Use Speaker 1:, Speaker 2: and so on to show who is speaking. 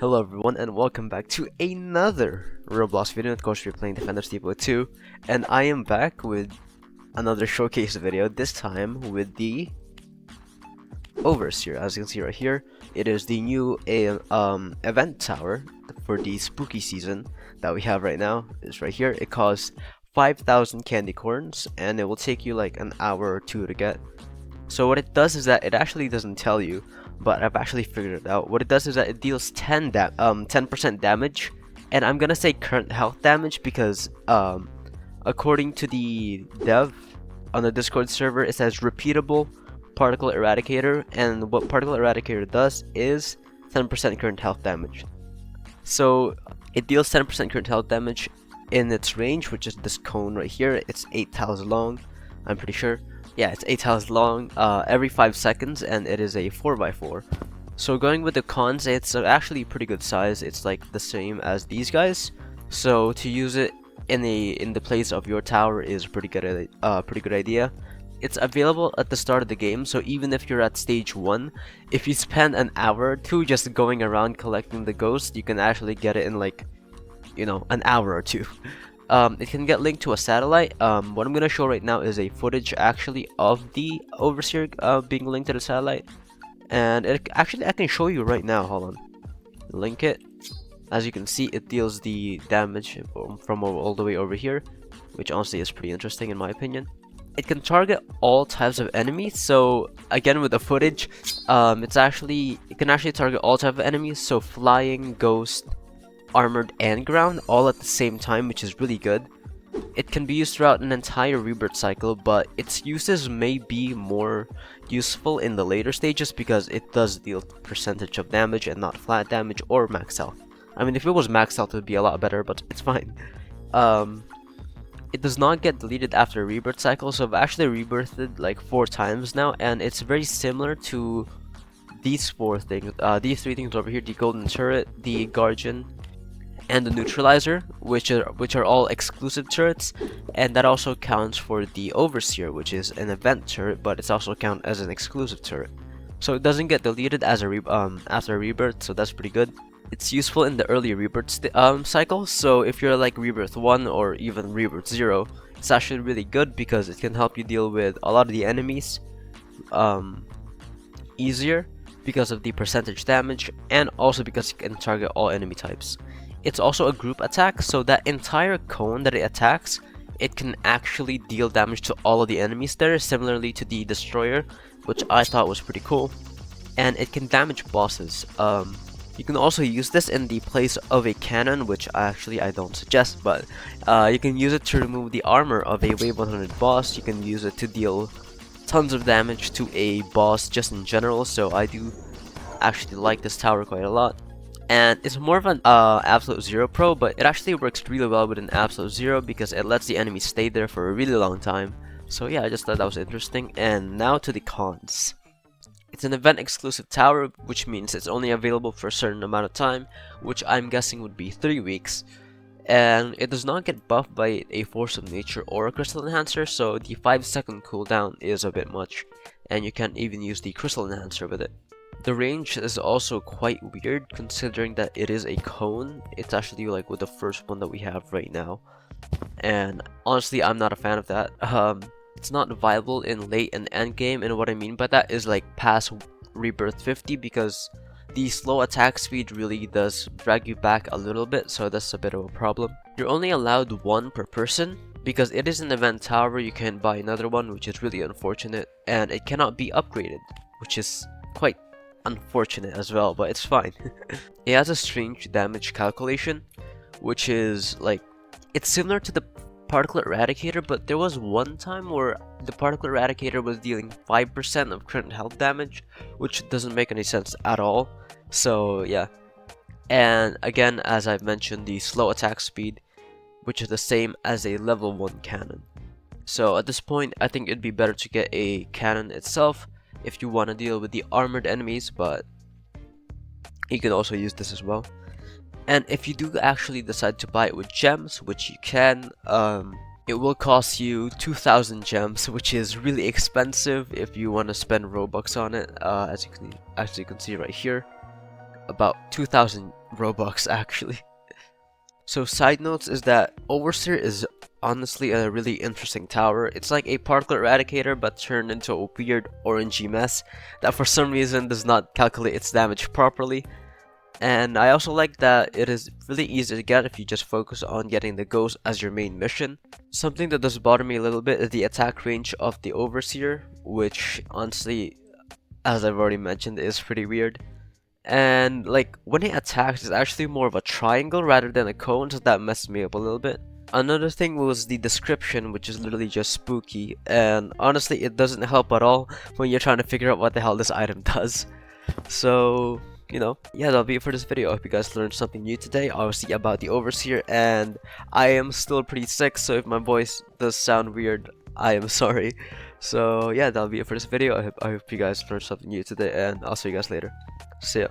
Speaker 1: Hello everyone and welcome back to another Roblox video. Of course, we're playing Defenders Depot 2, and I am back with another showcase video, this time with the Overseer. As you can see right here, it is the new event tower for the spooky season that we have right now. It's right here. It costs 5,000 candy corns and it will take you like an hour or two to get. So what it does is that it actually doesn't tell you, but I've actually figured it out. What it does is that it deals 10% damage, and I'm gonna say current health damage because according to the dev on the Discord server, it says repeatable particle eradicator, and what particle eradicator does is 10% current health damage. So it deals 10% current health damage in its range, which is this cone right here. It's 8 tiles long, I'm pretty sure. Yeah, it's 8 tiles long, every 5 seconds, and it is a 4x4. So going with the cons, it's actually pretty good size. It's like the same as these guys. So to use it in the place of your tower is pretty good idea. It's available at the start of the game, so even if you're at stage 1, if you spend an hour or two just going around collecting the ghost, you can actually get it in like, you know, an hour or two. It can get linked to a satellite. What I'm gonna show right now is a footage actually of the Overseer being linked to the satellite, and I can show you right now. Hold on, link it. As you can see, it deals the damage from all the way over here, which honestly is pretty interesting in my opinion. It can target all types of enemies. So again, with the footage, it can actually target all types of enemies. So flying, ghost, armored, and ground all at the same time, which is really good. It can be used throughout an entire rebirth cycle, but its uses may be more useful in the later stages because it does deal percentage of damage and not flat damage or max health. I mean, if it was max health, it would be a lot better, but it's fine. It does not get deleted after a rebirth cycle, so I've actually rebirthed like 4 times now, and it's very similar to these 4 things, these 3 things over here: the golden turret, the guardian, and the neutralizer, which are all exclusive turrets, and that also counts for the Overseer, which is an event turret, but it's also counted as an exclusive turret. So it doesn't get deleted as after a rebirth, so that's pretty good. It's useful in the early rebirth cycle, so if you're like rebirth 1 or even rebirth 0, it's actually really good because it can help you deal with a lot of the enemies easier because of the percentage damage, and also because it can target all enemy types. It's also a group attack, so that entire cone that it attacks, it can actually deal damage to all of the enemies there, similarly to the destroyer, which I thought was pretty cool. And it can damage bosses. You can also use this in the place of a cannon, which I don't suggest, but you can use it to remove the armor of a wave 100 boss. You can use it to deal tons of damage to a boss just in general, so I do actually like this tower quite a lot. And it's more of an Absolute Zero Pro, but it actually works really well with an Absolute Zero because it lets the enemy stay there for a really long time. So yeah, I just thought that was interesting. And now to the cons. It's an event exclusive tower, which means it's only available for a certain amount of time, which I'm guessing would be 3 weeks. And it does not get buffed by a Force of Nature or a Crystal Enhancer, so the 5-second cooldown is a bit much, and you can't even use the Crystal Enhancer with it. The range is also quite weird considering that it is a cone. It's actually like with the first one that we have right now, and honestly I'm not a fan of that. It's not viable in late and end game, and what I mean by that is like past rebirth 50, because the slow attack speed really does drag you back a little bit, so that's a bit of a problem. You're only allowed 1 per person because it is an event tower. You can't buy another one, which is really unfortunate, and it cannot be upgraded, which is quite unfortunate as well, but it's fine. It has a strange damage calculation, which is like, it's similar to the particle eradicator, but there was one time where the particle eradicator was dealing 5% of current health damage, which doesn't make any sense at all. So yeah, and again, as I've mentioned, the slow attack speed, which is the same as a level 1 cannon. So at this point, I think it'd be better to get a cannon itself if you want to deal with the armored enemies, but you can also use this as well. And if you do actually decide to buy it with gems, which you can, it will cost you 2,000 gems, which is really expensive if you want to spend Robux on it. As you can see right here, about 2,000 Robux actually. So side notes is that Overseer is honestly a really interesting tower. It's like a particle eradicator but turned into a weird orangey mess that for some reason does not calculate its damage properly. And I also like that it is really easy to get if you just focus on getting the ghost as your main mission. Something that does bother me a little bit is the attack range of the Overseer, which honestly, as I've already mentioned, is pretty weird. And like when it attacks, it's actually more of a triangle rather than a cone, so that messed me up a little bit. Another thing was the description, which is literally just spooky, and honestly it doesn't help at all when you're trying to figure out what the hell this item does. So, you know, yeah, that'll be it for this video. I hope you guys learned something new today, obviously about the Overseer, and I am still pretty sick, so if my voice does sound weird, I am sorry. So yeah, that'll be it for this video. I hope you guys learned something new today, and I'll see you guys later. See ya.